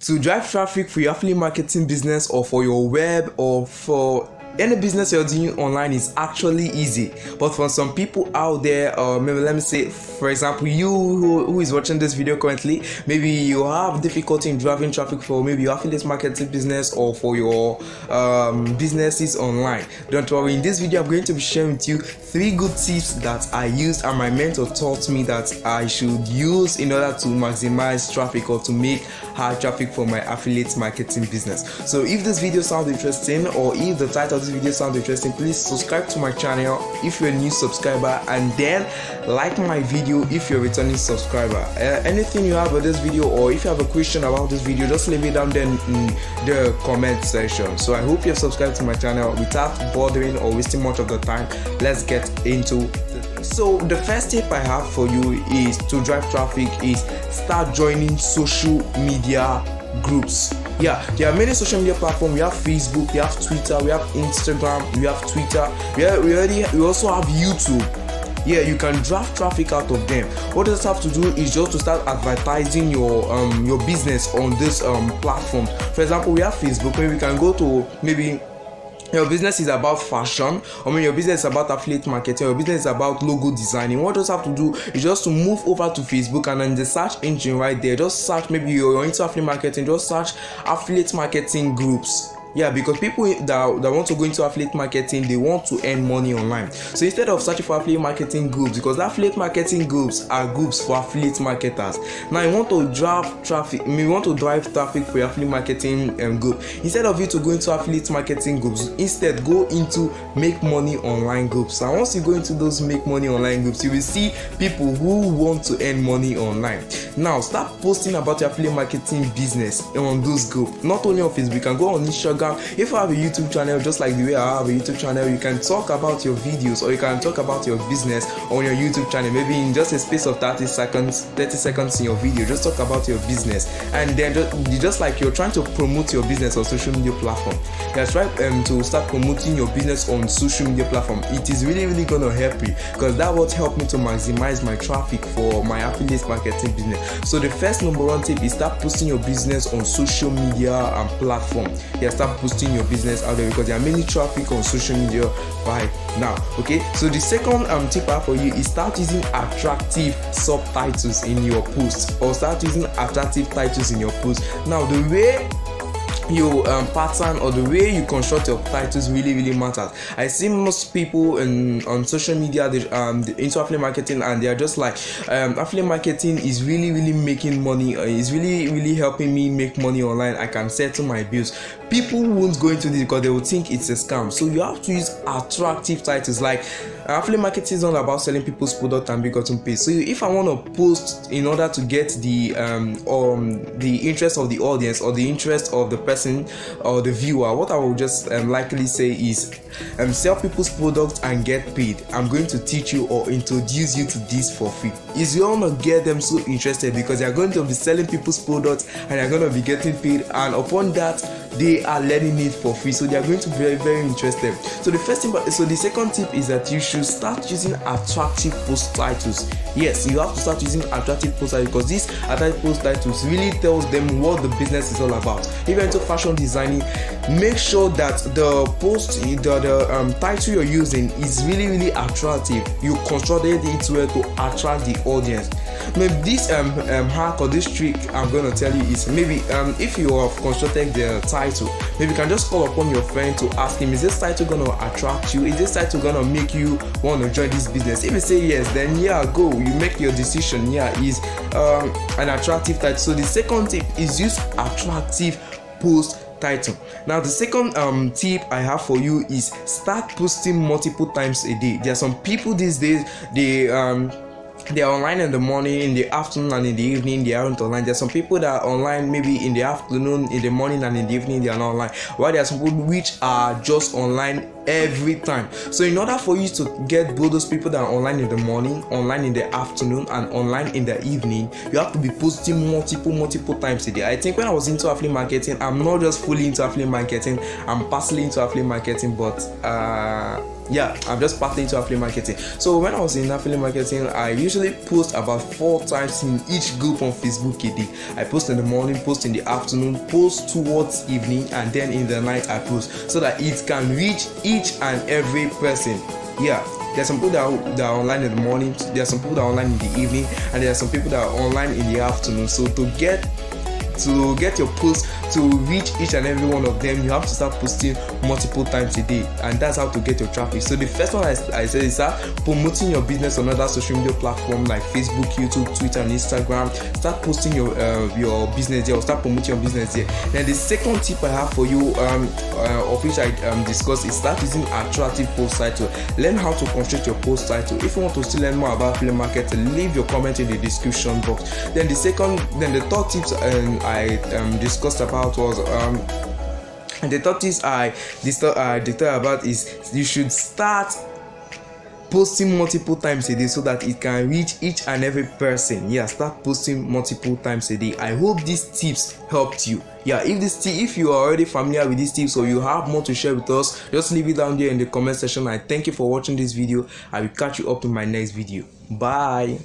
to drive traffic for your affiliate marketing business or for your web or for any business you're doing online is actually easy, but for some people out there, maybe let me say, for example, you who is watching this video currently, maybe you have difficulty in driving traffic for maybe your affiliate marketing business or for your businesses online. Don't worry, in this video I'm going to be sharing with you 3 good tips that I used and my mentor taught me that I should use in order to maximize traffic or to make high traffic for my affiliate marketing business. So if this video sounds interesting, or if the title of this video sounds interesting, please subscribe to my channel if you're a new subscriber, and then like my video if you're a returning subscriber. Anything you have about this video, or if you have a question about this video, just leave it down there in the comment section. So I hope you've subscribed to my channel. Without bothering or wasting much of the time, let's get into So the first tip I have for you is to drive traffic is start joining social media groups. Yeah, there are many social media platforms. We have Facebook, we have Twitter, we have Instagram, we have Twitter, we also have YouTube. Yeah, you can drive traffic out of them. What you just have to do is just to start advertising your business on this platform. For example, we have Facebook, where we can go to, maybe your business is about fashion, or maybe your business is about affiliate marketing, or your business is about logo designing. What you just have to do is just to move over to Facebook, and in the search engine right there, just search, maybe you're into affiliate marketing, just search affiliate marketing groups. Yeah, because people that want to go into affiliate marketing, they want to earn money online. So instead of searching for affiliate marketing groups, because affiliate marketing groups are groups for affiliate marketers. Now you want to drive traffic, for your affiliate marketing group. Instead of you to go into affiliate marketing groups, instead go into make money online groups. And once you go into those make money online groups, you will see people who want to earn money online. Now start posting about your affiliate marketing business on those groups. Not only on Facebook, you can go on Instagram. If you have a YouTube channel, just like the way I have a YouTube channel, you can talk about your videos, or you can talk about your business on your YouTube channel. Maybe in just a space of 30 seconds in your video, just talk about your business, and then just like you're trying to promote your business on social media platform. That's right. To start promoting your business on social media platform, it is really gonna help you, because that will help me to maximize my traffic for my affiliate marketing business. So the first number 1 tip is start posting your business on social media and platform. Yeah, start posting your business out there, because there are many traffic on social media right now. Okay, so the second tip I have for you is start using attractive subtitles in your posts, or start using attractive titles in your posts. Now the way you pattern or the way you construct your titles really matters. I see most people on social media, they into affiliate marketing, and they are just like, affiliate marketing is really making money, is really helping me make money online. I can settle my bills. People won't go into this because they will think it's a scam. So you have to use attractive titles. Like, affiliate marketing is all about selling people's product and be gotten paid. So if I want to post in order to get the interest of the audience, or the interest of the person or the viewer, what I will just likely say is sell people's products and get paid. I'm going to teach you or introduce you to this for free. Is you want to get them so interested, because they are going to be selling people's products and they are going to be getting paid, and upon that they are learning it for free, so they are going to be very interested. So the second tip is that you should start using attractive post titles. Yes, you have to start using attractive post titles, because these attractive post titles really tells them what the business is all about. If you're into fashion designing, make sure that the post, the title you're using is really attractive. You constructed it well to attract the audience. Maybe this hack or this trick I'm going to tell you is, maybe if you have constructed the title, maybe you can just call upon your friend to ask him, is this title going to attract you? Is this title going to make you want to join this business? If you say yes, then yeah, go. You make your decision. Yeah, is an attractive title. So the second tip is use attractive post title. Now the second tip I have for you is start posting multiple times a day. There are some people these days, they are online in the morning, in the afternoon, and in the evening they aren't online. There's some people that are online maybe in the afternoon, in the morning, and in the evening they are not online. While there are some people which are just online every time. So in order for you to get both those people that are online in the morning, online in the afternoon, and online in the evening, you have to be posting multiple times a day. I think when I was into affiliate marketing, I'm not just fully into affiliate marketing, I'm partially into affiliate marketing, but yeah, I'm just partly into affiliate marketing. So when I was in affiliate marketing, I usually post about 4 times in each group on Facebook a day. I post in the morning, post in the afternoon, post towards evening, and then in the night I post, so that it can reach each and every person. Yeah, there's some people that are online in the morning, there's some people that are online in the evening, and there are some people that are online in the afternoon. So to get your post to reach each and every one of them, you have to start posting multiple times a day, and that's how to get your traffic. So the first one I said is that promoting your business on other social media platforms like Facebook, YouTube, Twitter, and Instagram. Start posting your business there, or start promoting your business there. Then the second tip I have for you, of which I discussed, is start using attractive post title. Learn how to construct your post title. If you want to still learn more about affiliate marketing, leave your comment in the description box. Then the third tips I discussed about was and the third tips I discussed about is you should start posting multiple times a day, so that it can reach each and every person. Yeah, start posting multiple times a day. I hope these tips helped you. Yeah, if you are already familiar with these tips, or you have more to share with us, just leave it down there in the comment section. I thank you for watching this video. I will catch you up in my next video. Bye.